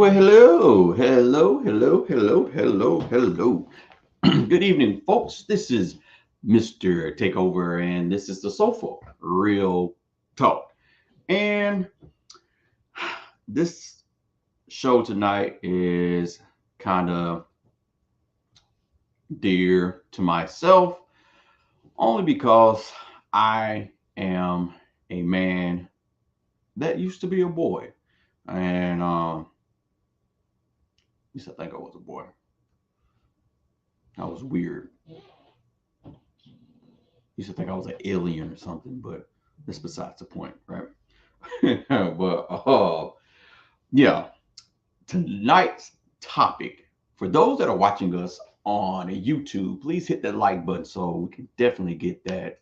Hello. Good evening, folks. This is Mr. Takeover, and this is the Sofa Real Talk. And this show tonight is kind of dear to myself, only because I am a man that used to be a boy, and used to think I was a boy. I was weird. Used to think I was an alien or something, but that's besides the point, right? but yeah, tonight's topic for those that are watching us on YouTube, please hit that like button so we can definitely get that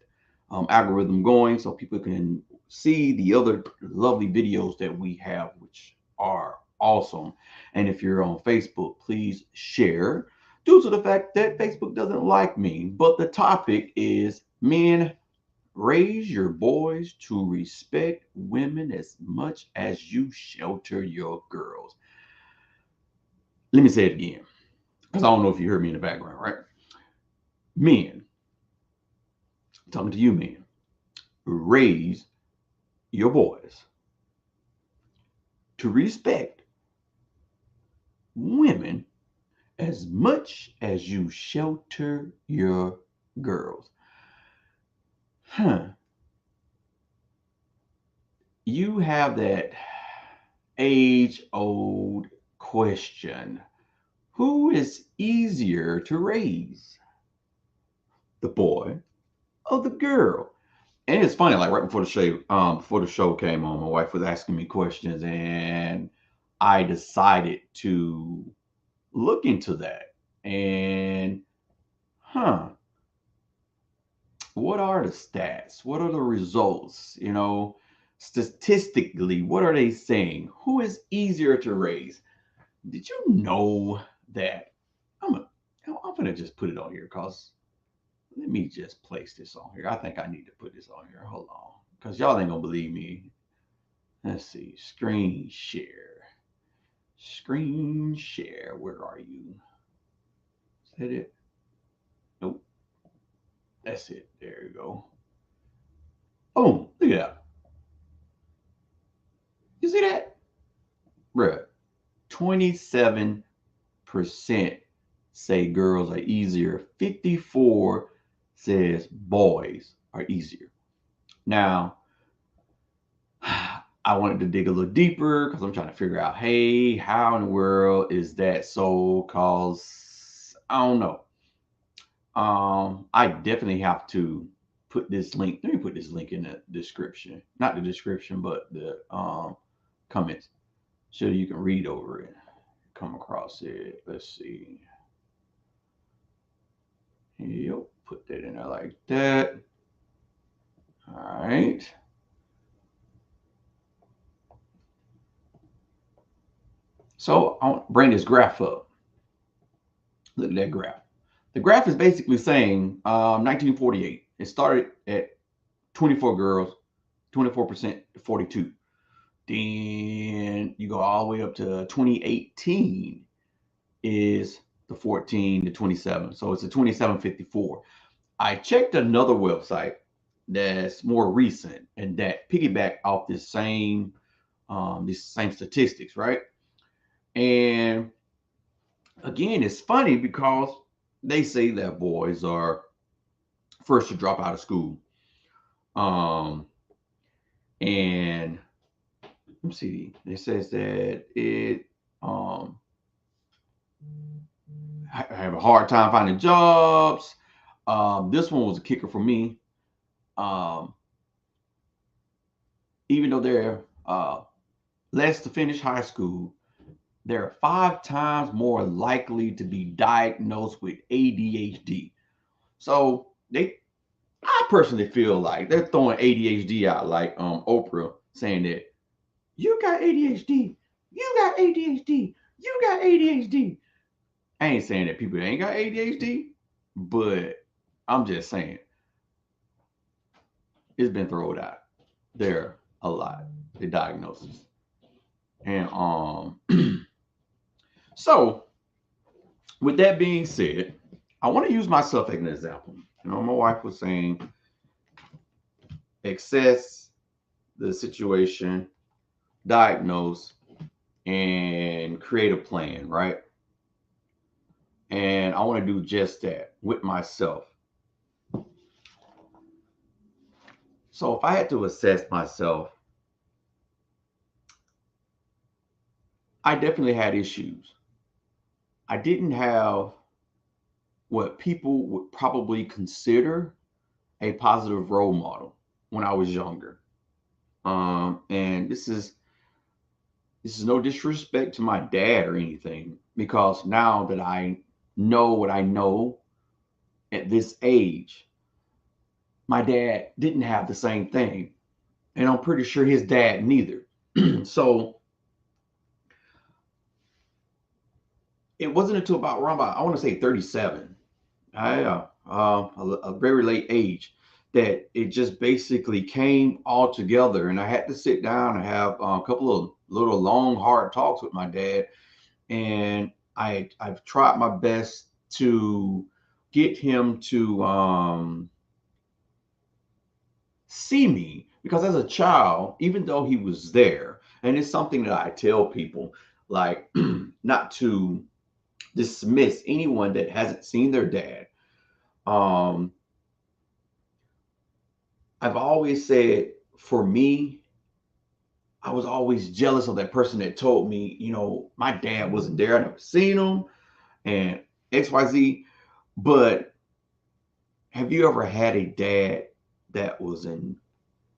algorithm going so people can see the other lovely videos that we have, which are awesome. And if you're on Facebook, please share due to the fact that Facebook doesn't like me. But the topic is men, raise your boys to respect women as much as you shelter your girls. Let me say it again, because I don't know if you heard me in the background, right? Men, I'm talking to you men, raise your boys to respect women as much as you shelter your girls. Huh. You have that age old question: who is easier to raise, the boy or the girl? And it's funny, like right before the show came on, my wife was asking me questions, and I decided to look into that. And huh, what are the stats? What are the results? Statistically, what are they saying? Who is easier to raise? Did you know that? I'm a, I'm gonna just put it on here, cause let me just place this on here. I think I need to put this on here. Hold on, cause y'all ain't gonna believe me. Let's see. Screen share. Screen share. Where are you? Is that it? Nope. That's it. There you go. Oh, look at that. You see that? Bruh. 27% say girls are easier. 54 says boys are easier. Now, I wanted to dig a little deeper because I'm trying to figure out, hey, how in the world is that so? Cause I don't know. I definitely have to put this link. Let me put this link in the description. Not the description, but the comments. So you can read over it. Come across it. Let's see. Yep, put that in there like that. All right. So I'll bring this graph up. Look at that graph. The graph is basically saying 1948. It started at 24 girls, 24% 42. Then you go all the way up to 2018 is the 14 to 27. So it's a 2754. I checked another website that's more recent and that piggyback off these same statistics, right? And again, it's funny because they say that boys are first to drop out of school. Um, and let me see, it says that it have a hard time finding jobs. This one was a kicker for me. Um, Even though they're less to finish high school, they're 5 times more likely to be diagnosed with ADHD. So I personally feel like they're throwing ADHD out, like Oprah saying that you got ADHD, you got ADHD, you got ADHD. I ain't saying that people ain't got ADHD, but I'm just saying it's been thrown out there a lot. The diagnosis, and So, with that being said, I want to use myself as an example. My wife was saying, assess the situation, diagnose, and create a plan, right? And I want to do just that with myself. So, if I had to assess myself, I definitely had issues. I didn't have what people would probably consider a positive role model when I was younger. And this is no disrespect to my dad or anything, because now that I know what I know at this age, my dad didn't have the same thing. And I'm pretty sure his dad neither. So it wasn't until around about, I want to say 37, a very late age, that it just basically came all together. And I had to sit down and have a couple of little long, hard talks with my dad. And I've tried my best to get him to see me, because as a child, even though he was there, and it's something that I tell people, like, not to dismiss anyone that hasn't seen their dad. Um, I've always said, for me, I was always jealous of that person that told me, my dad wasn't there. I never seen him and XYZ. But have you ever had a dad that was in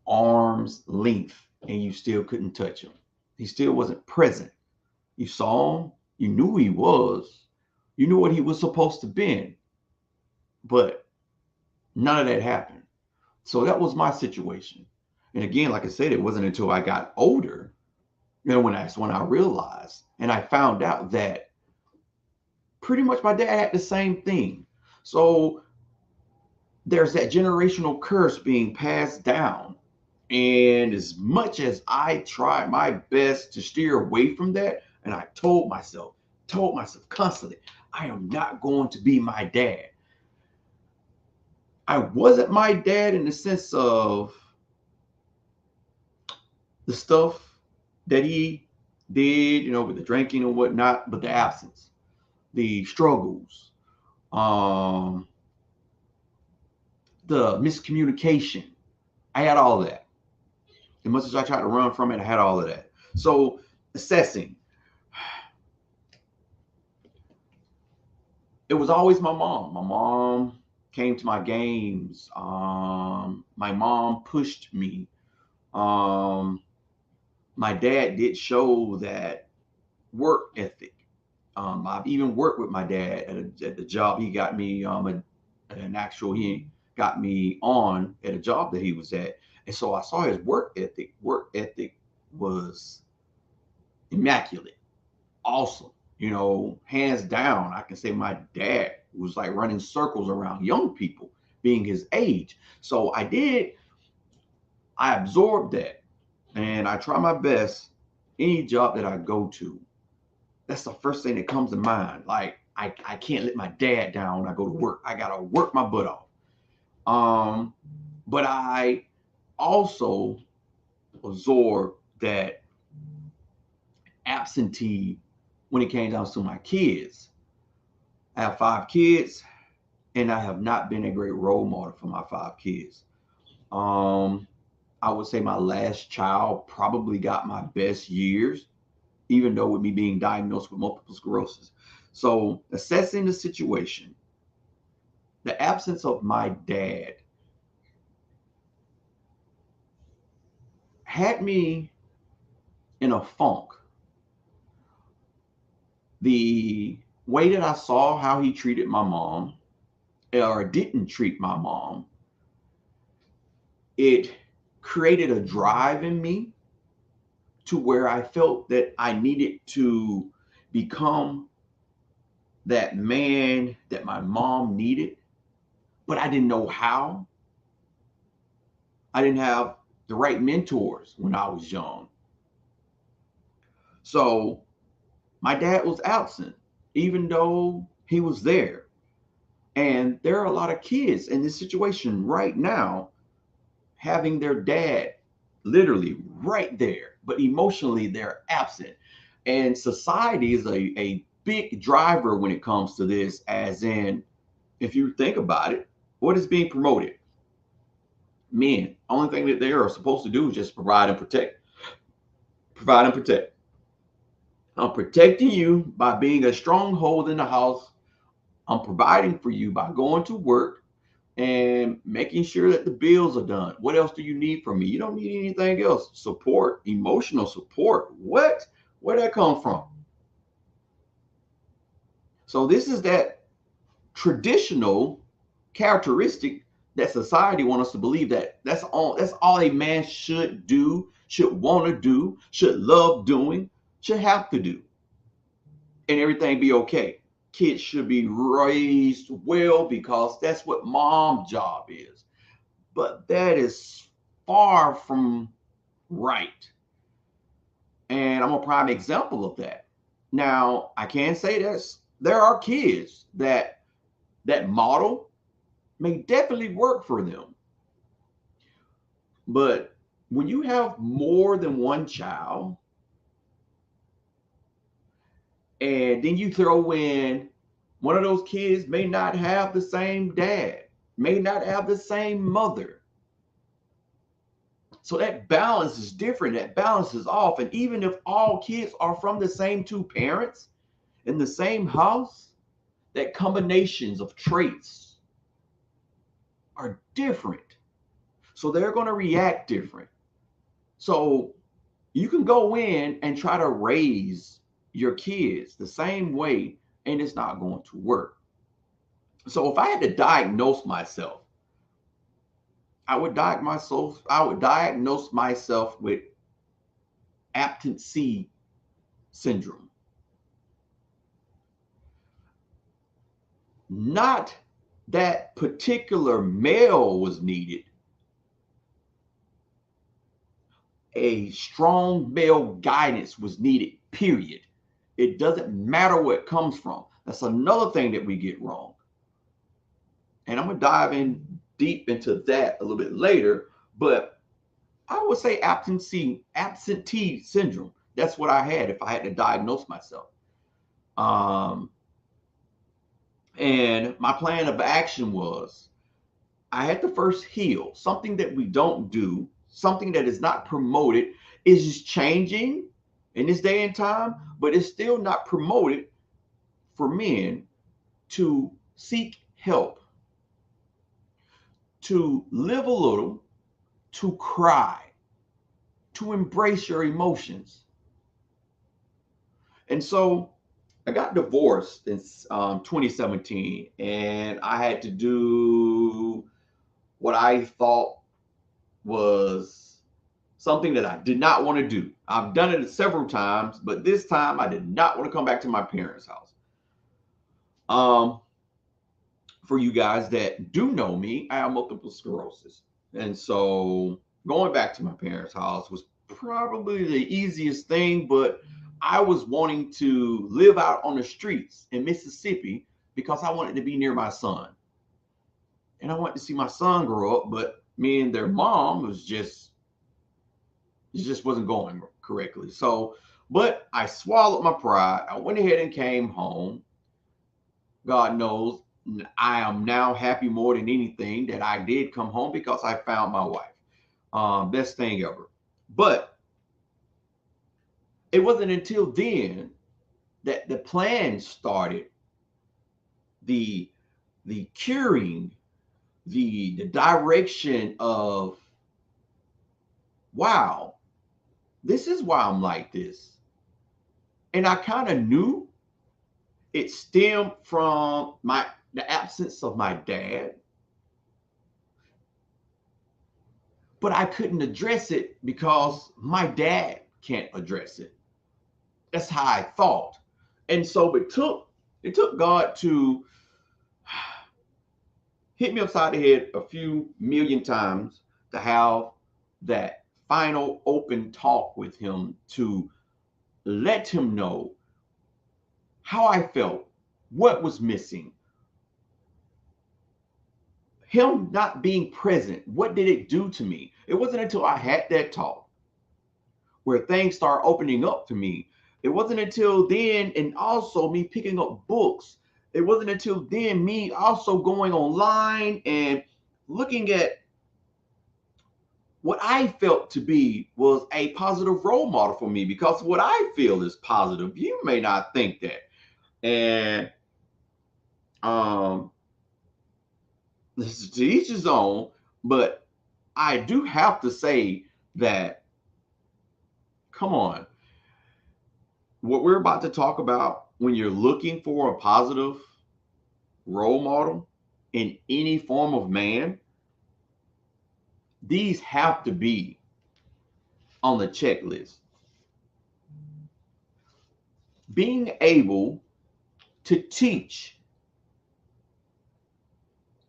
arm's length and you still couldn't touch him? He still wasn't present. You saw him, you knew who he was, you knew what he was supposed to be, but none of that happened. So that was my situation. And again, like I said, it wasn't until I got older, when I realized and I found out that pretty much my dad had the same thing. So there's that generational curse being passed down. And as much as I tried my best to steer away from that, and I told myself constantly, I am not going to be my dad. I wasn't my dad in the sense of the stuff that he did, with the drinking and whatnot, but the absence, the struggles, um, the miscommunication. I had all of that. As much as I tried to run from it, I had all of that. So assessing, it was always my mom. My mom came to my games. My mom pushed me. Um, my dad did show that work ethic. I've even worked with my dad at the job he got me. He got me on at a job that he was at, and so I saw his work ethic. Work ethic was immaculate, awesome. Hands down, I can say my dad was like running circles around young people, being his age. So I absorbed that, and I try my best. Any job that I go to, that's the first thing that comes to mind. Like, I can't let my dad down when I go to work. I gotta work my butt off. But I also absorbed that absentee when it came down to my kids. I have 5 kids, and I have not been a great role model for my 5 kids. I would say my last child probably got my best years, even though with me being diagnosed with multiple sclerosis. So assessing the situation, the absence of my dad had me in a funk. The way that I saw how he treated my mom, or didn't treat my mom, it created a drive in me to where I felt that I needed to become that man that my mom needed, but I didn't know how. I didn't have the right mentors when I was young. So My dad was absent, even though he was there. And there are a lot of kids in this situation right now having their dad literally right there, but emotionally they're absent. And society is a big driver when it comes to this, as in, if you think about it, what is being promoted? Men. Only thing that they are supposed to do is just provide and protect. Provide and protect. I'm protecting you by being a stronghold in the house. I'm providing for you by going to work and making sure that the bills are done. What else do you need from me? You don't need anything else. Support, emotional support. What? Where'd that come from? So this is that traditional characteristic that society wants us to believe that that's all a man should do, should want to do, should love doing, should have to do, and everything be okay. Kids should be raised well because that's what mom's job is. But that is far from right. And I'm a prime example of that. Now, I can say this, there are kids that model may definitely work for them. But when you have more than one child, and then you throw in one of those kids may not have the same dad, may not have the same mother. So that balance is different. That balance is off. And even if all kids are from the same two parents in the same house, that combinations of traits are different. So they're going to react different. So you can go in and try to raise your kids the same way, and it's not going to work. So if I had to diagnose myself, I would diagnose myself with absentee syndrome. Not that particular male was needed. A strong male guidance was needed, period. It doesn't matter where it comes from. That's another thing that we get wrong. And I'm going to dive in deep into that a little bit later. But I would say absentee syndrome. That's what I had if I had to diagnose myself. And my plan of action was I had to first heal. Something that we don't do, something that is not promoted, is changing in this day and time, but it's still not promoted for men to seek help, to live a little, to cry, to embrace your emotions. And so I got divorced in 2017, and I had to do what I thought was something that I did not want to do. I've done it several times, but this time I did not want to come back to my parents' house. For you guys that do know me, I have multiple sclerosis. And so going back to my parents' house was probably the easiest thing, but I was wanting to live out on the streets in Mississippi because I wanted to be near my son. And I wanted to see my son grow up, but me and their mom it just wasn't going correctly. So, but I swallowed my pride. I went ahead and came home. God knows I am now happy more than anything that I did come home because I found my wife. Best thing ever. But it wasn't until then that the plan started, the curing, the direction of, wow, this is why I'm like this. And I kind of knew it stemmed from the absence of my dad, but I couldn't address it because my dad can't address it. That's how I thought. And so it took God to hit me upside the head a few million times to have that final open talk with him, to let him know how I felt, what was missing, him not being present, what did it do to me? It wasn't until I had that talk where things start opening up to me. It wasn't until then, and also me picking up books. It wasn't until then me also going online and looking at what I felt to be was a positive role model for me, because what I feel is positive, you may not think that. And um this is to each his own, but I do have to say that, come on, what we're about to talk about, when you're looking for a positive role model in any form of man, these have to be on the checklist. Being able to teach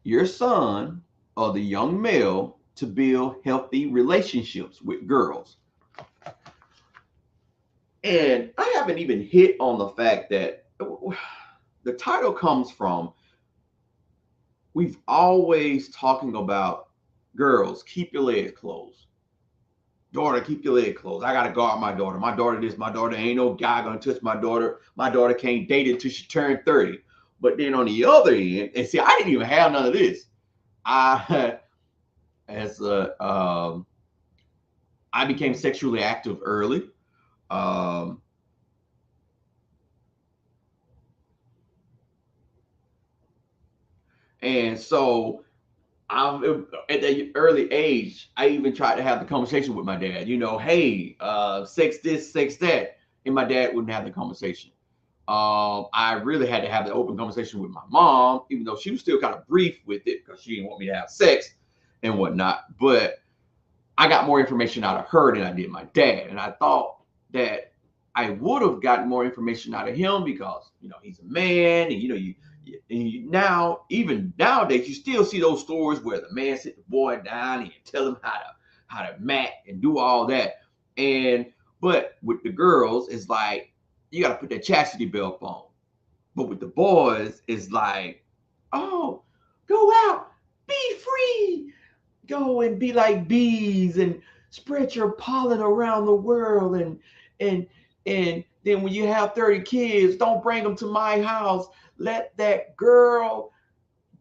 your son or the young male to build healthy relationships with girls. And I haven't even hit on the fact that the title comes from, we've always talking about girls, keep your legs closed. Daughter, keep your legs closed. I gotta guard my daughter. My daughter this, my daughter, ain't no guy gonna touch my daughter. My daughter can't date until she turned 30. But then on the other end, and see, I didn't even have none of this. I as a I became sexually active early. Um, and so I'm at the early age, I even tried to have the conversation with my dad, hey, sex this, sex that. And my dad wouldn't have the conversation. I really had to have the open conversation with my mom, even though she was still kind of brief with it because she didn't want me to have sex and whatnot. But I got more information out of her than I did my dad. And I thought that I would have gotten more information out of him because, he's a man, and, now, even nowadays, you still see those stories where the man sit the boy down and you tell him how to mat and do all that. And but with the girls, it's like you got to put that chastity belt on. But with the boys, it's like, oh, go out, be free, go and be like bees and spread your pollen around the world. And and then when you have 30 kids, don't bring them to my house. Let that girl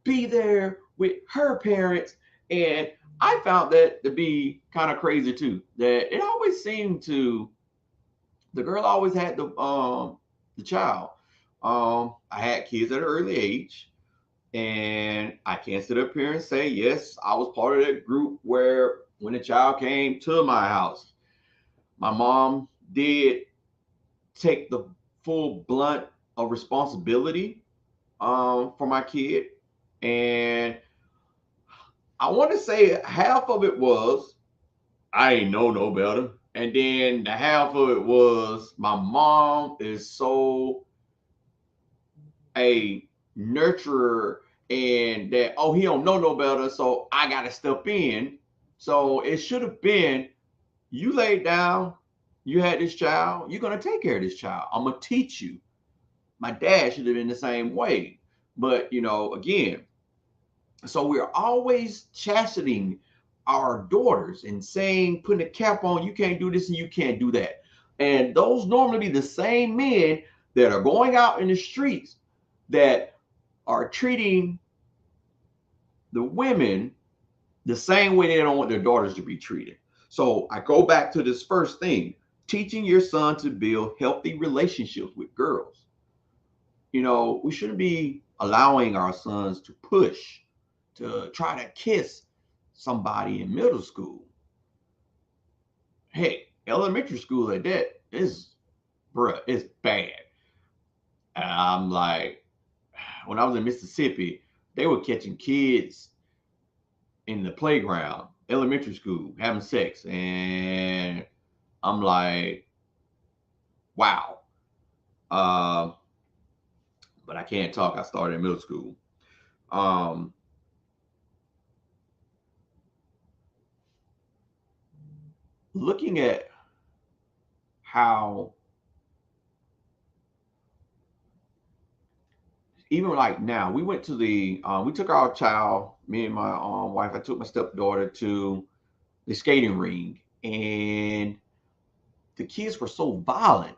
be there with her parents. And I found that to be kind of crazy too, that it always seemed to, the girl always had the child. I had kids at an early age, and I can't sit up here and say, yes, I was part of that group where when the child came to my house, my mom did take the full blunt of responsibility for my kid. And I want to say half of it was, I ain't know no better. And then the half of it was, my mom is so a nurturer, and that, oh, he don't know no better, so I gotta step in. So it should have been, you laid down, you had this child, you're gonna take care of this child, I'm gonna teach you. My dad should have been the same way. But again, so we're always chastening our daughters and saying, putting a cap on, you can't do this and you can't do that. And those normally be the same men that are going out in the streets that are treating the women the same way they don't want their daughters to be treated. So I go back to this first thing, teaching your son to build healthy relationships with girls. We shouldn't be allowing our sons to push, to try to kiss somebody in middle school. Hey, elementary school at that is, bruh, it's bad. And I'm like, when I was in Mississippi, they were catching kids in the playground, elementary school, having sex. And I'm like, wow. Uh, but I can't talk. I started in middle school. Um, Looking at how even like now, we went to we took our child, me and my wife, I took my stepdaughter to the skating ring, and the kids were so violent.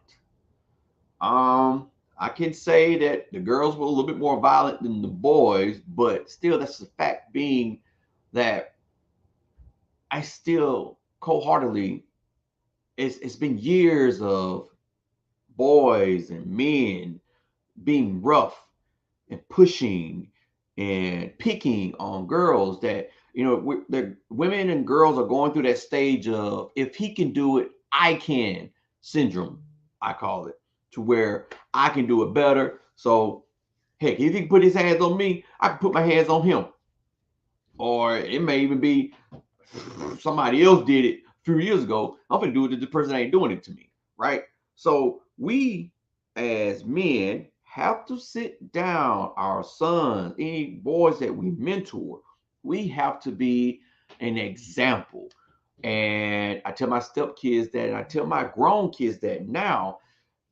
Um, I can say that the girls were a little bit more violent than the boys, but still, that's the fact being that I still wholeheartedly, it's been years of boys and men being rough and pushing and picking on girls that, the women and girls are going through that stage of, if he can do it, I can syndrome, I call it, to where I can do it better. So heck, if he can put his hands on me, I can put my hands on him. Or it may even be somebody else did it a few years ago. I'm gonna do it to the person that ain't doing it to me, right? So we, as men, have to sit down. Our sons, any boys that we mentor, we have to be an example. And I tell my stepkids that, and I tell my grown kids that now,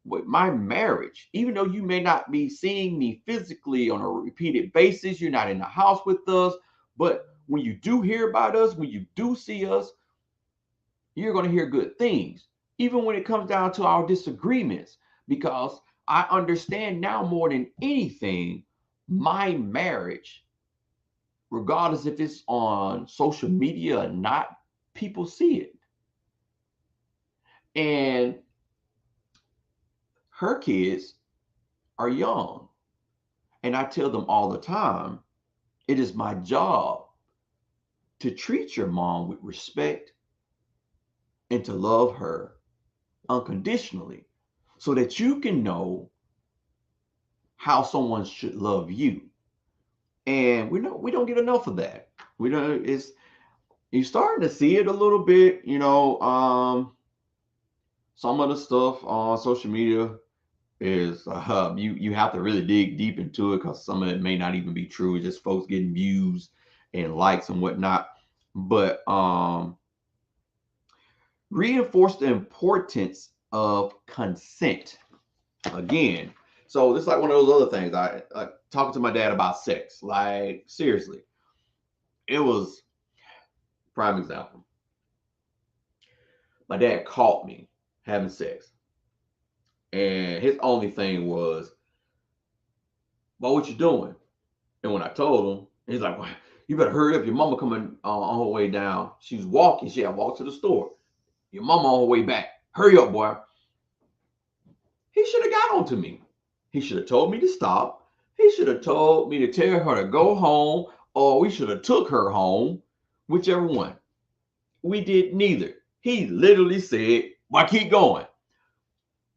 with my marriage, even though you may not be seeing me physically on a repeated basis, you're not in the house with us, but when you do hear about us, when you do see us, you're going to hear good things, even when it comes down to our disagreements, because I understand now more than anything, my marriage, regardless if it's on social media or not, people see it. And her kids are young. And I tell them all the time, it is my job to treat your mom with respect and to love her unconditionally so that you can know how someone should love you. And we don't get enough of that. We don't it's You're starting to see it a little bit, some of the stuff on social media is you have to really dig deep into it because some of it may not even be true. It's just folks getting views and likes and whatnot. But reinforce the importance of consent again. So this is like one of those other things. I talking to my dad about sex. Like seriously, it was prime example. My dad caught me having sex, and his only thing was, "Well, what you doing?" And when I told him, he's like, "Well, you better hurry up. Your mama coming on her way down. She was walking. She had walked to the store. Your mama on her way back. Hurry up, boy." He should have got on to me. He should have told me to stop. He should have told me to tell her to go home, or we should have took her home, whichever one. We did neither. He literally said, "Why keep going?"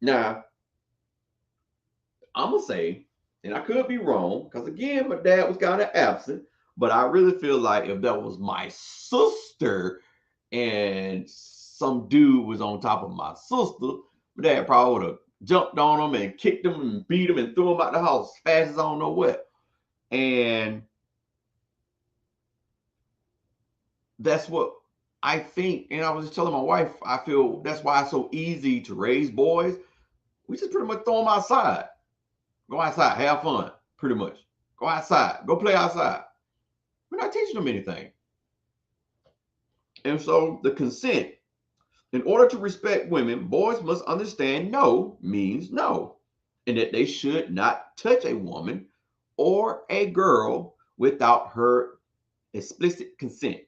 Now, I'm gonna say, and I could be wrong, because again, my dad was kind of absent, but I really feel like if that was my sister and some dude was on top of my sister, my dad probably would have jumped on him and kicked him and beat him and threw him out the house as fast as I don't know what. And that's what I think. And I was just telling my wife, I feel that's why it's so easy to raise boys. We just pretty much throw them outside. Go outside, have fun, pretty much. Go outside, go play outside. We're not teaching them anything. And so the consent, in order to respect women, boys must understand no means no, and that they should not touch a woman or a girl without her explicit consent.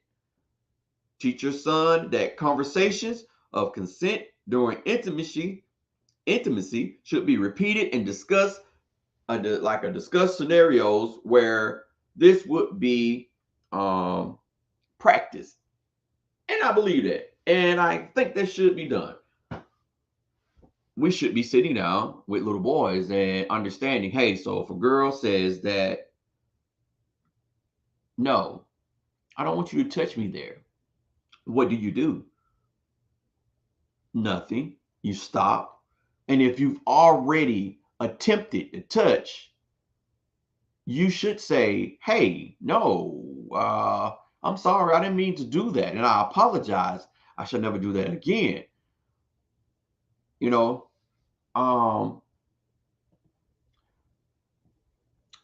Teach your son that conversations of consent during intimacy should be repeated and discussed, discuss scenarios where this would be practiced. And I believe that. And I think that should be done. We should be sitting down with little boys and understanding, hey, so if a girl says that, no, I don't want you to touch me there, what do? Nothing. You stop. And if you've already attempted to touch, you should say, hey, no, I'm sorry, I didn't mean to do that. And I apologize. I should never do that again. You know, um,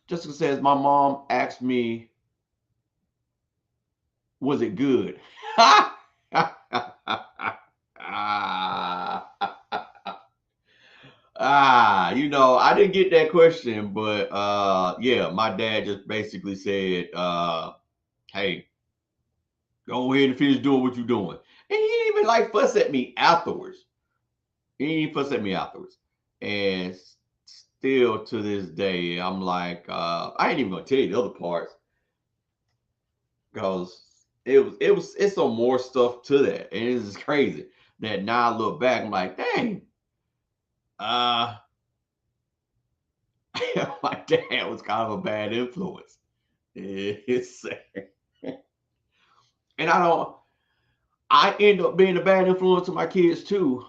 Jessica says, my mom asked me, was it good? I didn't get that question, but yeah, my dad just basically said, hey, go ahead and finish doing what you're doing. And he didn't even like fuss at me afterwards. He didn't even fuss at me afterwards. And still to this day, I'm like, I ain't even gonna tell you the other parts because it's some more stuff to that. And it's just crazy that now I look back, I'm like, dang, uh my dad was kind of a bad influence. It's and I end up being a bad influence to my kids too.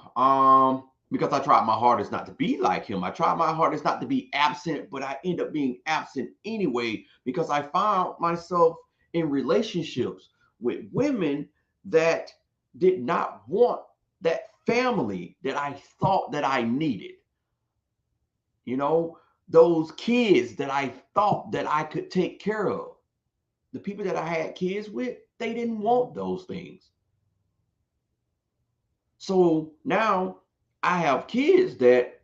Because I tried my hardest not to be like him. I tried my hardest not to be absent, but I end up being absent anyway because I found myself in relationships with women that did not want that family that I thought that I needed. You know, those kids that I thought that I could take care of. The people that I had kids with, they didn't want those things. So now I have kids that,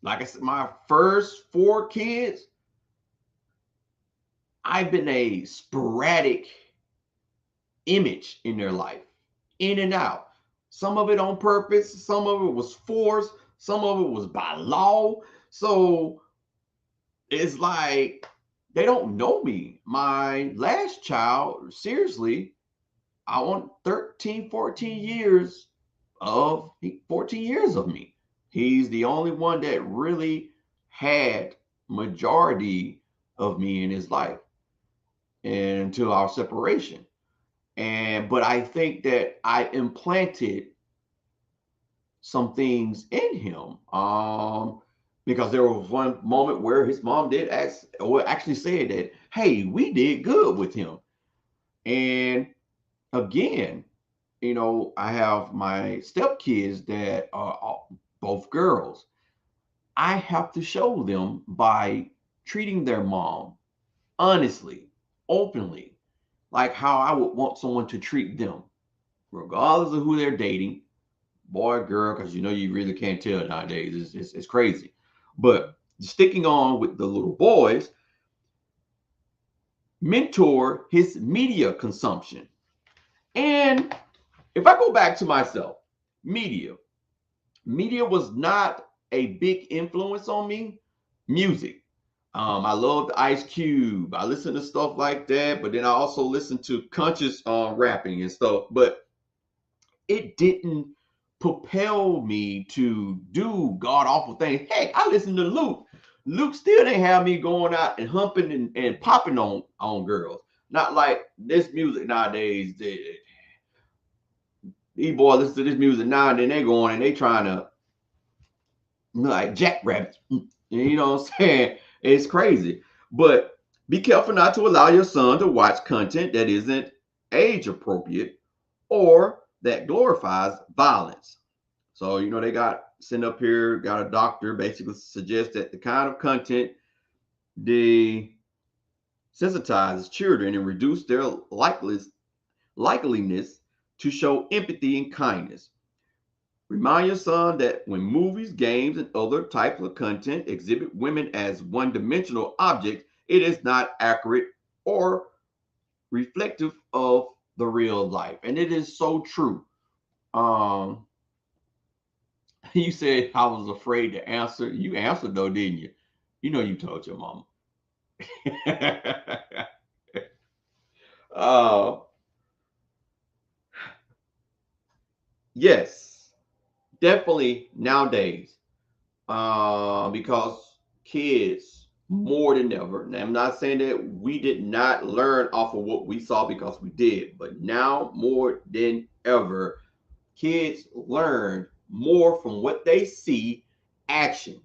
like I said, my first 4 kids, I've been a sporadic image in their life, in and out. Some of it on purpose, some of it was forced, some of it was by law. So it's like they don't know me. My last child, seriously, I want 13, 14 years of 14 years of me. He's the only one that really had majority of me in his life and until our separation. And but I think that I implanted some things in him. Because there was one moment where his mom did ask or actually said that, hey, we did good with him. And again, I have my stepkids that are both girls. I have to show them by treating their mom honestly, openly, like how I would want someone to treat them, regardless of who they're dating, boy, girl, because you really can't tell nowadays. It's crazy. But sticking on with the little boys, mentor his media consumption. And if I go back to myself, media, media was not a big influence on me. Music. I loved Ice Cube. I listened to stuff like that, but then I also listened to conscious rapping and stuff. But it didn't propel me to do god awful things. Heck, I listened to Luke. Luke still didn't have me going out and humping and popping on girls. Not like this music nowadays. These boys listen to this music now and then they going and they trying to like jackrabbits. You know what I'm saying? It's crazy. But be careful not to allow your son to watch content that isn't age appropriate or that glorifies violence. So, they got sent up here, got a doctor basically suggest that the kind of content they sensitizes children and reduce their likeliness to show empathy and kindness. Remind your son that when movies, games, and other types of content exhibit women as one-dimensional objects, it is not accurate or reflective of the real life. And it is so true. Um, you said I was afraid to answer. You answered though, didn't you? You told your mama. uh, yes, definitely nowadays. Because kids more than ever. Now, I'm not saying that we did not learn off of what we saw because we did, but now more than ever, kids learn more from what they see action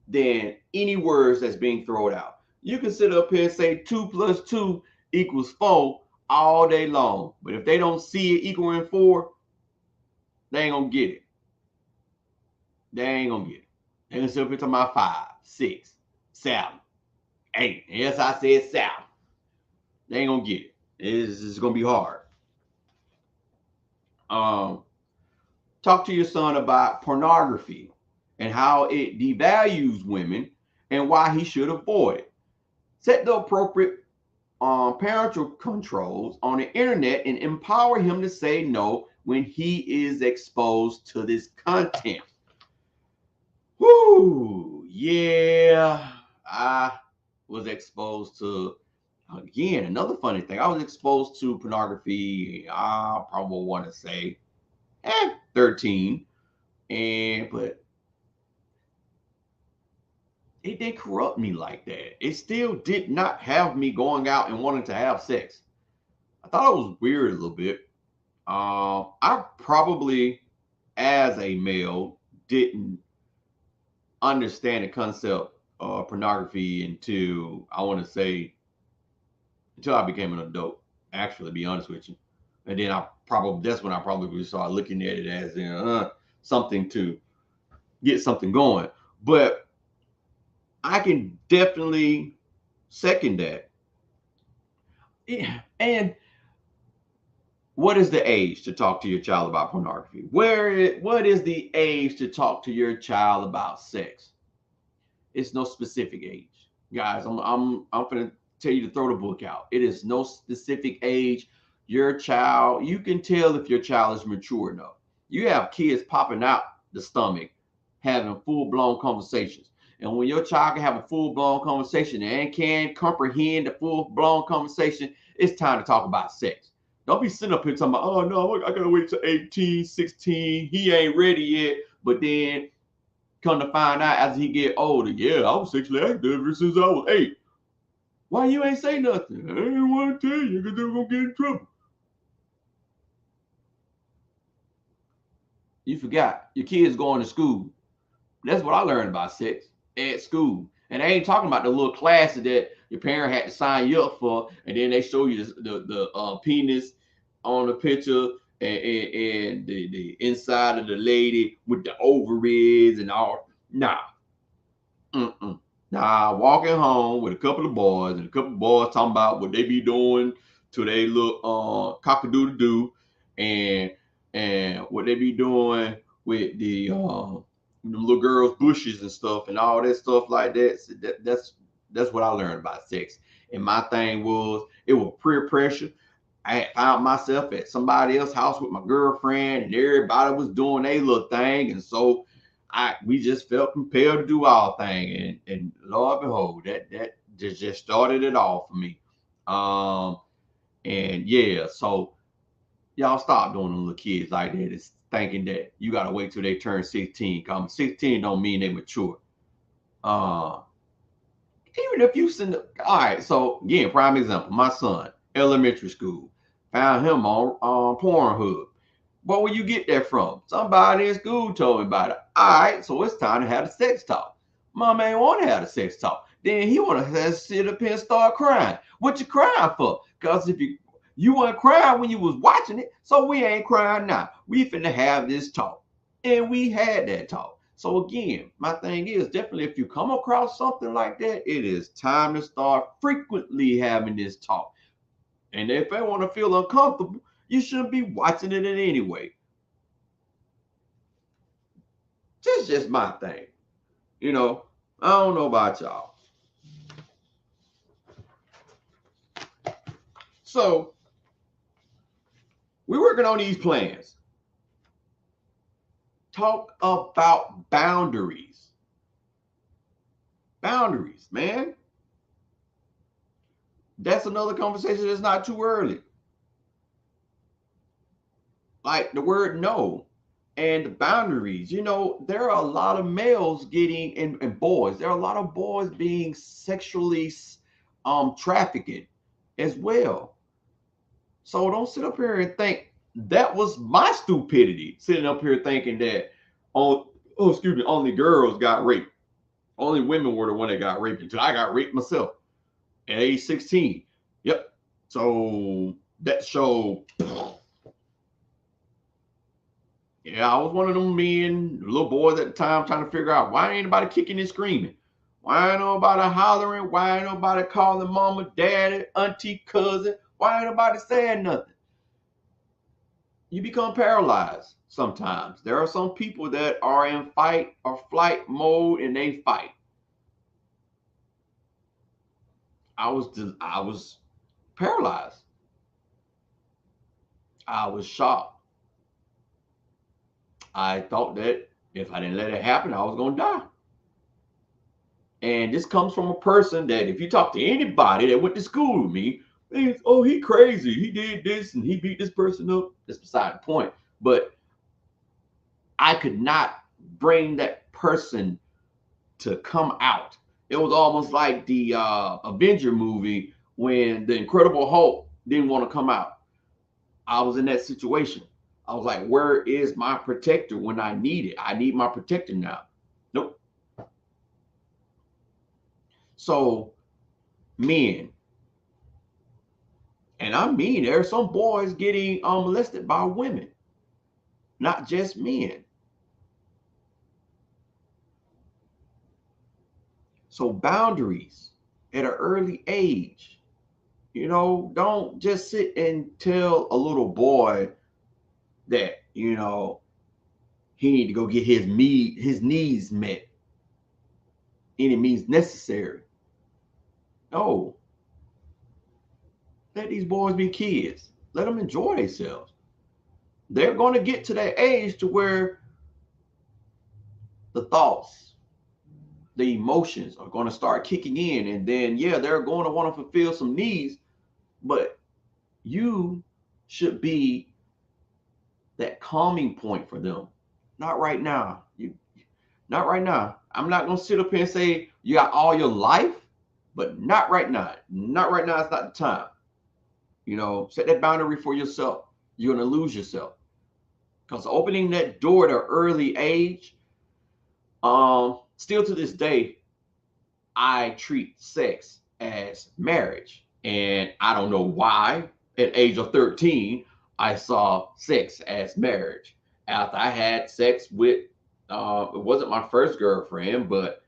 than any words that's being thrown out. You can sit up here and say 2 plus 2 equals 4 all day long, but if they don't see it equaling 4, they ain't gonna get it. They ain't gonna get it. They're gonna sit up here talking about 5, 6, 7. Hey, yes, I said South. They ain't gonna get it. It's gonna be hard. Um, Talk to your son about pornography and how it devalues women and why he should avoid it. Set the appropriate parental controls on the internet and empower him to say no when he is exposed to this content. Whoo, yeah, I was exposed to, again, another funny thing. I was exposed to pornography, I probably want to say 13, but it didn't corrupt me like that. It still did not have me going out and wanting to have sex. I thought it was weird a little bit. I probably, as a male, didn't understand the concept of pornography until, I want to say, until I became an adult. Actually, to be honest with you, and then that's when I probably started looking at it as something to get something going. But I can definitely second that. Yeah. And what is the age to talk to your child about pornography? What is the age to talk to your child about sex? It's no specific age, guys. I'm gonna tell you to throw the book out. It is no specific age. Your child, you can tell if your child is mature enough. You have kids popping out the stomach, having full blown conversations. And when your child can have a full blown conversation and can comprehend the full blown conversation, it's time to talk about sex. Don't be sitting up here talking about, oh no, I gotta wait till 18, 16. He ain't ready yet. But then come to find out as he get older, yeah, I was sexually active ever since I was 8. Why you ain't say nothing? I didn't want to tell you because they were gonna get in trouble. You forgot your kids going to school. That's what I learned about sex at school. And I ain't talking about the little classes that your parent had to sign you up for, and then they show you the penis on the picture and the inside of the lady with the ovaries and all. Nah. Mm-mm. Nah, walking home with a couple of boys and a couple of boys talking about what they be doing to they little cock-a-doodle-doo and what they be doing with the little girls' bushes and stuff and all that stuff like that. So that's what I learned about sex. And my thing was it was peer pressure. I had found myself at somebody else's house with my girlfriend, and everybody was doing their little thing, and so we just felt compelled to do our thing, and Lord behold, that just started it all for me. And yeah, so y'all stop doing the little kids like that. It's thinking that you gotta wait till they turn 16. 16 don't mean they mature. Uh, Even if you send, all right. So again, prime example, my son, elementary school, found him on Pornhub. But where you get that from? Somebody in school told me about it. All right, so it's time to have a sex talk. Mom ain't want to have a sex talk. Then he want to sit up here and start crying. What you crying for? Because if you weren't crying when you was watching it, so we ain't crying now. We finna have this talk. And we had that talk. So again, my thing is definitely if you come across something like that, it is time to start frequently having this talk. And if they want to feel uncomfortable, you shouldn't be watching it in any way. That's just my thing. I don't know about y'all. So we're working on these plans. Talk about boundaries. Boundaries, man. That's another conversation that's not too early. Like the word no and the boundaries. There are a lot of males getting and boys. There are a lot of boys being sexually trafficked as well. So don't sit up here and think that was my stupidity. Sitting up here thinking that only girls got raped. Only women were the one that got raped until I got raped myself at age 16. Yep. So that showed. Yeah, I was one of them men, little boys at the time, trying to figure out why ain't anybody kicking and screaming. Why ain't nobody hollering? Why ain't nobody calling mama, daddy, auntie, cousin? Why ain't nobody saying nothing? You become paralyzed sometimes. There are some people that are in fight or flight mode and they fight. I was paralyzed. I was shocked. I thought that if I didn't let it happen, I was gonna die. And this comes from a person that if you talk to anybody that went to school with me, oh, he crazy. He did this and he beat this person up. That's beside the point. But I could not bring that person to come out. It was almost like the Avenger movie when the Incredible Hulk didn't want to come out. I was in that situation. I was like, where is my protector when I need it? I need my protector now. Nope. So, men, and I mean, there are some boys getting molested by women, not just men. So, boundaries at an early age. Don't just sit and tell a little boy that he need to go get his needs met any means necessary. No, let these boys be kids. Let them enjoy themselves. They're going to get to that age to where the thoughts, the emotions are going to start kicking in, and then yeah, they're going to want to fulfill some needs, but you should be that calming point for them. Not right now. Not right now. I'm not gonna sit up here and say you got all your life, but not right now. Not right now. It's not the time. Set that boundary for yourself. You're gonna lose yourself because opening that door at an early age. Still to this day, I treat sex as marriage, and I don't know why. At age of 13, I saw sex as marriage. After I had sex with, it wasn't my first girlfriend, but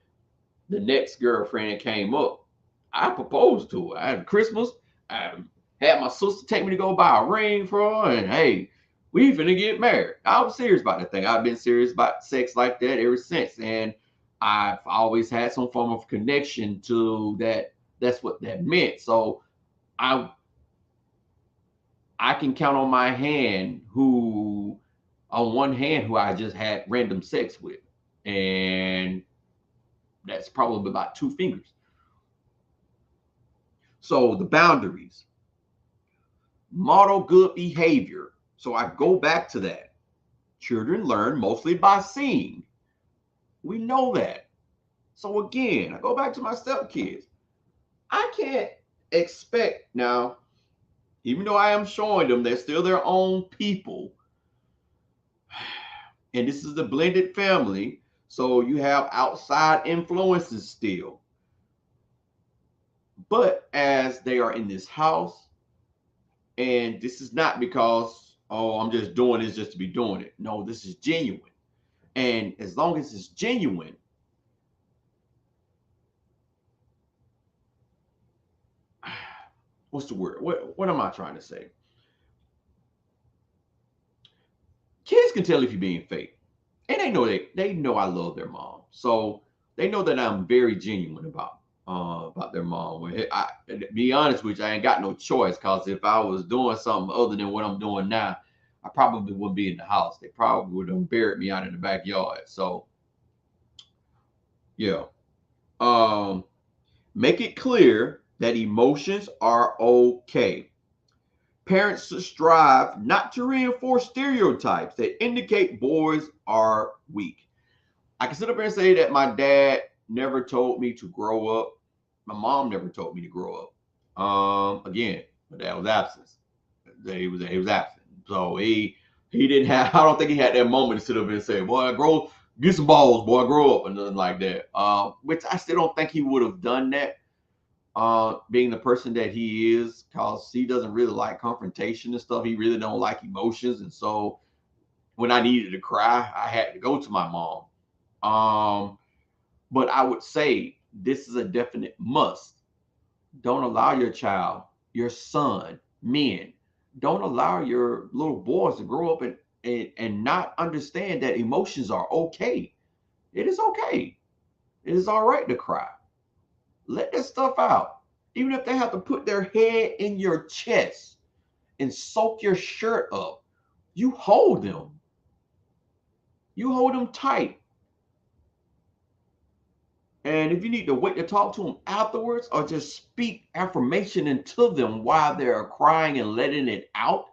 the next girlfriend that came up, I proposed to her. I had Christmas. I had my sister take me to go buy a ring for her, and hey, we finna get married. I was serious about that thing. I've been serious about sex like that ever since, and I've always had some form of connection to that. That's what that meant. So I I can count on my hand on one hand, who I just had random sex with, and that's probably about two fingers. So the boundaries, model good behavior. So I go back to that. Children learn mostly by seeing. We know that. So again, I go back to my stepkids. I can't expect now, even though I am showing them they're still their own people, and this is the blended family, so you have outside influences still. But as they are in this house, and this is not because, oh, I'm just doing this just to be doing it. No, this is genuine. And as long as it's genuine, what's the word? What am I trying to say? Kids can tell if you're being fake. And they know I love their mom. So they know that I'm very genuine about their mom. To be honest with you, I ain't got no choice, because if I was doing something other than what I'm doing now, I probably wouldn't be in the house. They probably would have buried me out in the backyard. So yeah. Um, make it clear that emotions are okay. Parents should strive not to reinforce stereotypes that indicate boys are weak. I can sit up here and say that my dad never told me to grow up. My mom never told me to grow up. Again, my dad was absent. He was absent. So he didn't have. I don't think he had that moment to sit up and say, "Boy, get some balls, boy, grow up," and nothing like that. Which I still don't think he would have done that. Being the person that he is, because he doesn't really like confrontation and stuff. He really don't like emotions, and so when I needed to cry, I had to go to my mom. But I would say this is a definite must. Don't allow your child, your son, men, don't allow your little boys to grow up and not understand that emotions are okay. It is okay. It is all right to cry. Let that stuff out. Even if they have to put their head in your chest and soak your shirt up, you hold them. You hold them tight. And if you need to wait to talk to them afterwards or just speak affirmation into them while they're crying and letting it out,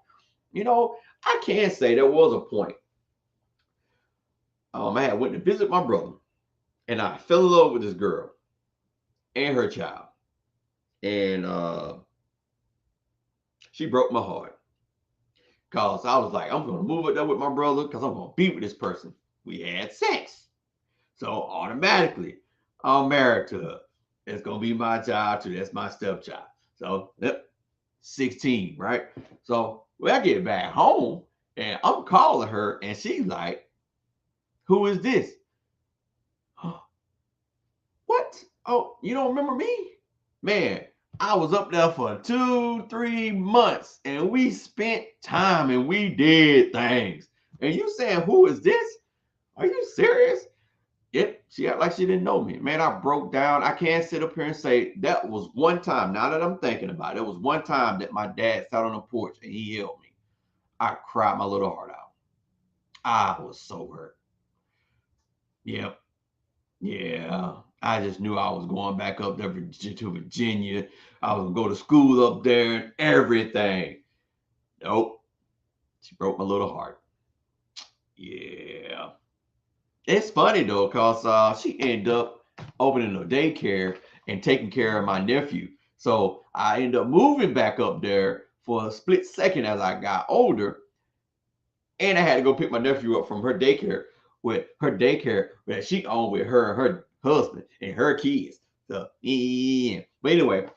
I can say there was a point. I had went to visit my brother and I fell in love with this girl and her child. And she broke my heart. Because I was like, I'm going to move up there with my brother because I'm going to be with this person. We had sex. So automatically, I'm married to her. It's going to be my child too. That's my stepchild. So, yep, 16, right? So, when I get back home and I'm calling her and she's like, who is this? What? Oh, you don't remember me? Man, I was up there for 2-3 months and we spent time and we did things. And you saying, who is this? Are you serious? Yep, she acted like she didn't know me. Man, I broke down. I can't sit up here and say that was one time. Now that I'm thinking about it, it was one time that my dad sat on the porch and he held me. I cried my little heart out. I was so hurt. Yep. Yeah. I just knew I was going back up there to Virginia. I was going to go to school up there and everything. Nope. She broke my little heart. Yeah. It's funny though, because she ended up opening a daycare and taking care of my nephew. So I ended up moving back up there for a split second as I got older. And I had to go pick my nephew up from her daycare that she owned with her and her husband and her kids. So, yeah. But anyway,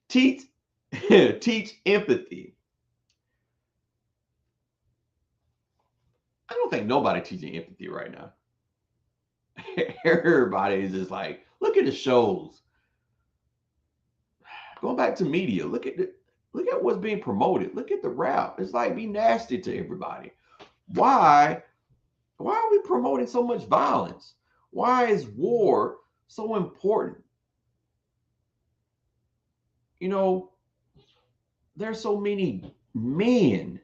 teach empathy. I don't think nobody teaching empathy right now. Everybody is just like, look at the shows. Going back to media, look at what's being promoted. Look at the rap. It's like be nasty to everybody. Why are we promoting so much violence? Why is war so important? There's so many men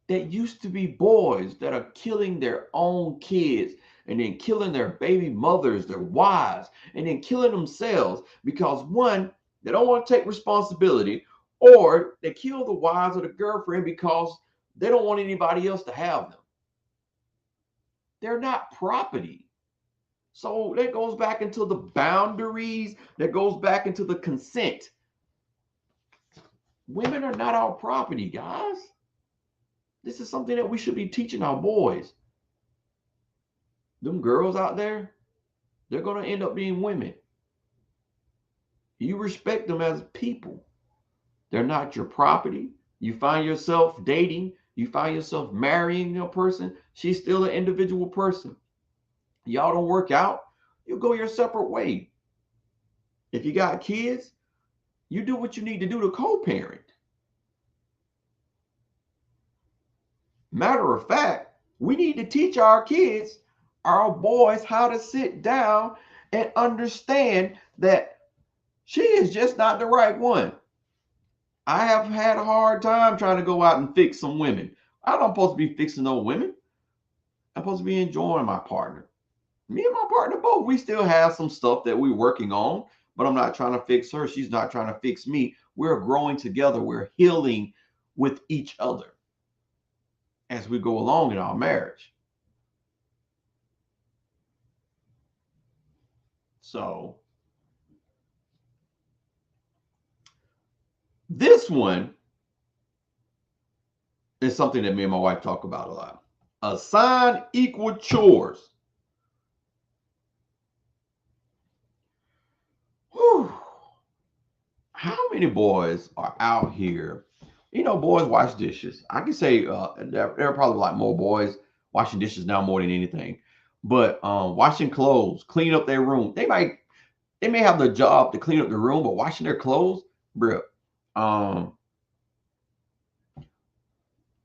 that used to be boys that are killing their own kids and then killing their baby mothers, their wives, and then killing themselves because one, they don't want to take responsibility, or they kill the wives or the girlfriend because they don't want anybody else to have them. They're not property. So that goes back into the boundaries, that goes back into the consent. Women are not our property, guys. This is something that we should be teaching our boys. Them girls out there, they're going to end up being women. You respect them as people. They're not your property. You find yourself dating, you find yourself marrying a person, she's still an individual person. Y'all don't work out, you go your separate way. If you got kids, you do what you need to do to co-parent. Matter of fact, we need to teach our kids, our boys, how to sit down and understand that she is just not the right one. I have had a hard time trying to go out and fix some women. I'm not supposed to be fixing no women. I'm supposed to be enjoying my partner. Me and my partner both, we still have some stuff that we're working on, but I'm not trying to fix her. She's not trying to fix me. We're growing together. We're healing with each other as we go along in our marriage. So this one is something that me and my wife talk about a lot. Assign equal chores. Whew. How many boys are out here? Boys wash dishes. I can say there are probably like more boys washing dishes now more than anything. But washing clothes, clean up their room. They may have the job to clean up the room, but washing their clothes, bro. Um,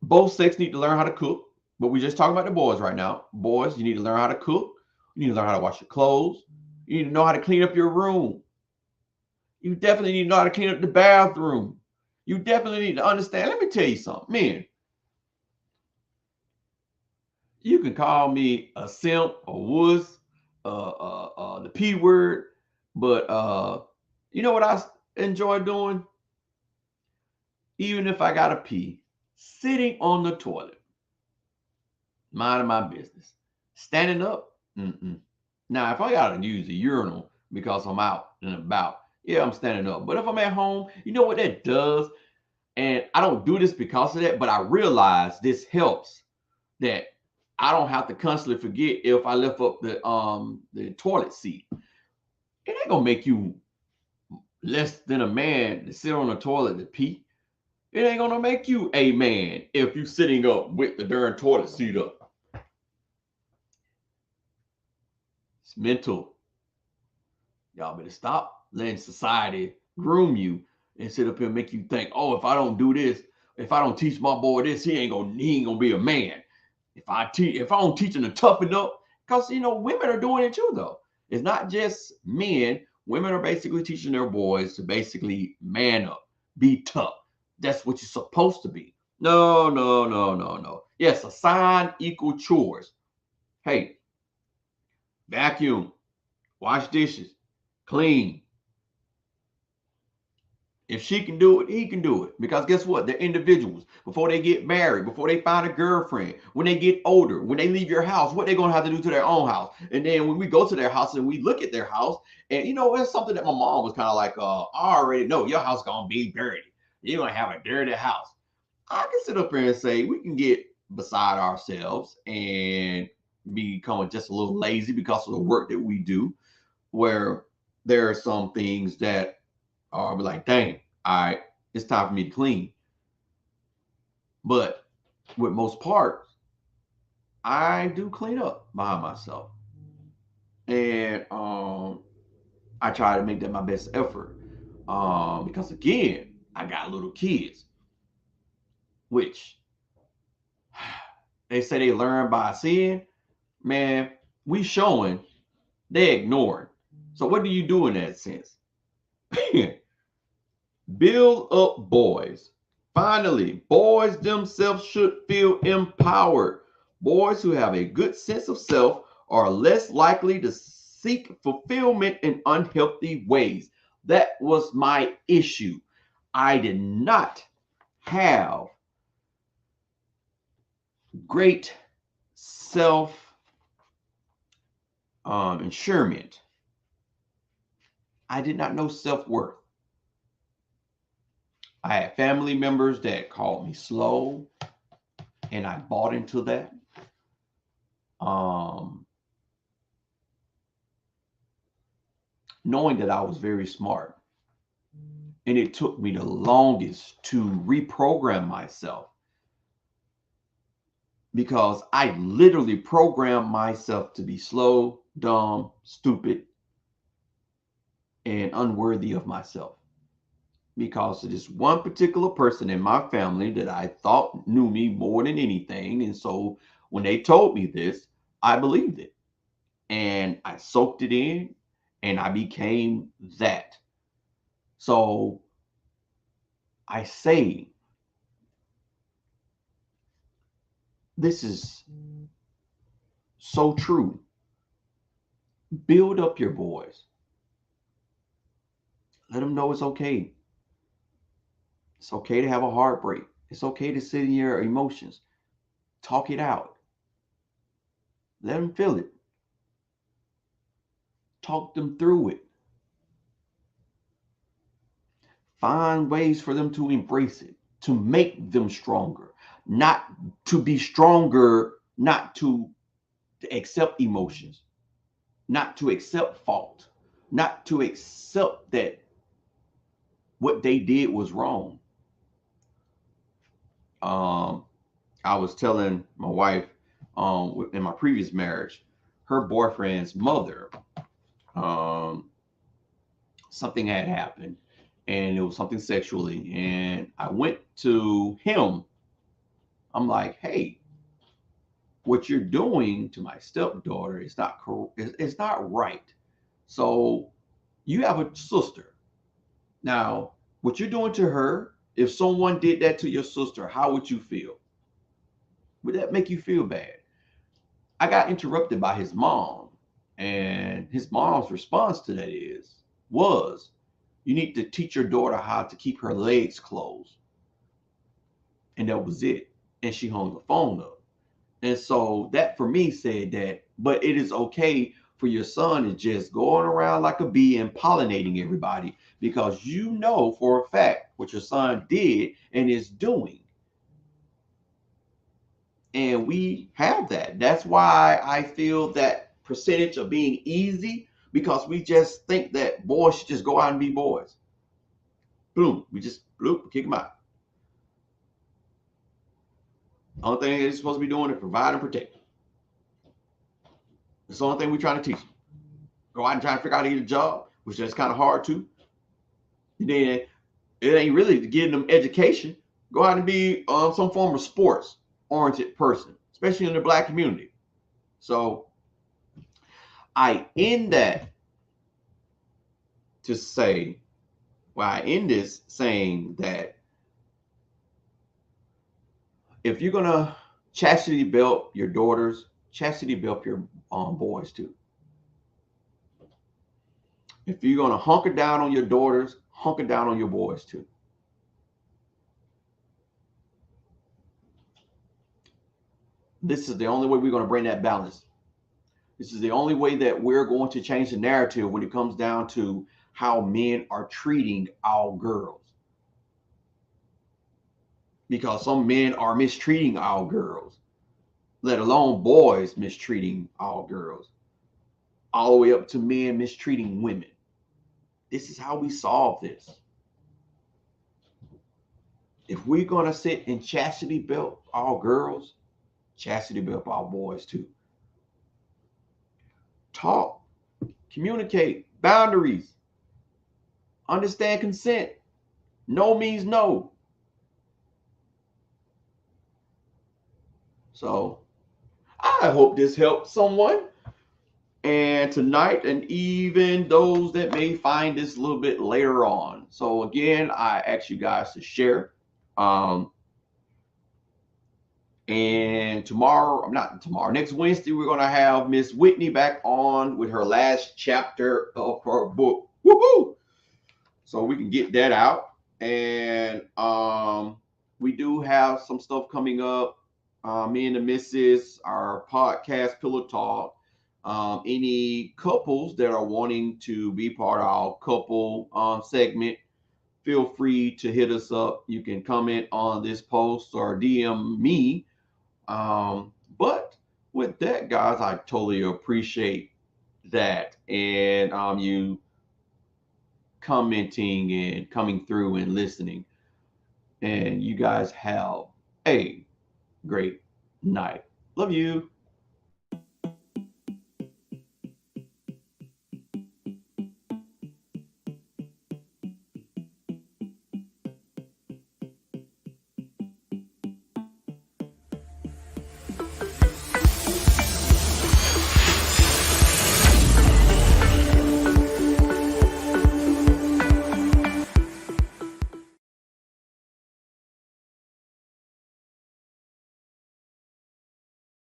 both sex need to learn how to cook. But we're just talking about the boys right now. Boys, you need to learn how to cook. You need to learn how to wash your clothes. You need to know how to clean up your room. You definitely need to know how to clean up the bathroom. You definitely need to understand. Let me tell you something, man. You can call me a simp, a wuss, the P word, but you know what I enjoy doing? Even if I gotta pee, sitting on the toilet, minding my business. Standing up, mm-mm. Now, if I gotta use the urinal because I'm out and about, yeah, I'm standing up. But if I'm at home, you know what that does? And I don't do this because of that, but I realize this helps that I don't have to constantly forget if I lift up the toilet seat. It ain't gonna make you less than a man to sit on the toilet to pee. It ain't gonna make you a man if you sitting up with the darn toilet seat up. It's mental. Y'all better stop letting society groom you and sit up here and make you think, oh, if I don't do this, if I don't teach my boy this, he ain't gonna be a man. If I don't teach him to toughen up, because women are doing it too, though. It's not just men. Women are basically teaching their boys to basically man up, be tough. That's what you're supposed to be. No, no, no, no, no. Yes, assign equal chores. Hey, vacuum, wash dishes, clean. If she can do it, he can do it. Because guess what? They're individuals. Before they get married, before they find a girlfriend, when they get older, when they leave your house, what they're going to have to do to their own house. And then when we go to their house and we look at their house, and it's something that my mom was kind of like, I already know your house going to be dirty. You're going to have a dirty house. I can sit up here and say we can get beside ourselves and become just a little lazy because of the work that we do, where there are some things that are like, dang, all right, it's time for me to clean. But with most parts, I do clean up behind myself. And I try to make that my best effort. Because again, I got little kids, which they say they learn by seeing. Man, we showing, they ignoring. So what do you do in that sense? Build up boys. Finally, boys themselves should feel empowered. Boys who have a good sense of self are less likely to seek fulfillment in unhealthy ways. That was my issue. I did not have great self ensurement. I did not know self worth. I had family members that called me slow, and I bought into that. Um, Knowing that I was very smart. And it took me the longest to reprogram myself because I literally programmed myself to be slow, dumb, stupid, and unworthy of myself because of this one particular person in my family that I thought knew me more than anything. And so when they told me this, I believed it and I soaked it in and I became that. So I say, this is so true. Build up your boys. Let them know it's okay. It's okay to have a heartbreak. It's okay to sit in your emotions. Talk it out. Let them feel it. Talk them through it. Find ways for them to embrace it, to make them stronger, not to be stronger, not to accept emotions, not to accept fault, not to accept that what they did was wrong. I was telling my wife in my previous marriage, her boyfriend's mother, um, something had happened, and it was something sexually. And I went to him. I'm like, hey, what you're doing to my stepdaughter is not it's not right. So you have a sister. Now, what you're doing to her, if someone did that to your sister, how would you feel? Would that make you feel bad? I got interrupted by his mom, and his mom's response to that was, you need to teach your daughter how to keep her legs closed. And that was it. And she hung the phone up. And so that for me said that, but it is okay for your son to just going around like a bee and pollinating everybody, because you know for a fact what your son did and is doing. And we have that. That's why I feel that percentage of being easy, because we just think that boys should just go out and be boys. Boom, we just kick them out. Only thing they're supposed to be doing is provide and protect. That's the only thing we're trying to teach them. Go out and try to figure out how to get a job, which is kind of hard too. And then it ain't really getting them education. Go out and be some form of sports oriented person, especially in the Black community. So I end that to say, well, I end this saying that if you're gonna chastity belt your daughters, chastity belt your boys too. If you're gonna hunker down on your daughters, hunker down on your boys too. This is the only way we're going to bring that balance. This is the only way that we're going to change the narrative when it comes down to how men are treating our girls. Because some men are mistreating our girls, let alone boys mistreating our girls, all the way up to men mistreating women. This is how we solve this. If we're going to sit and chastity belt our girls, chastity belt our boys too. Talk, communicate, boundaries, understand consent. No means no. So I hope this helped someone. And tonight, and even those that may find this a little bit later on. So again, I ask you guys to share. And next Wednesday, we're going to have Miss Whitney back on with her last chapter of her book. Woohoo! So we can get that out. And we do have some stuff coming up. Me and the missus, our podcast, Pillow Talk. Any couples that are wanting to be part of our couple segment, feel free to hit us up. You can comment on this post or DM me. But with that, guys, I totally appreciate that. And you commenting and coming through and listening. And you guys have a great night. Love you.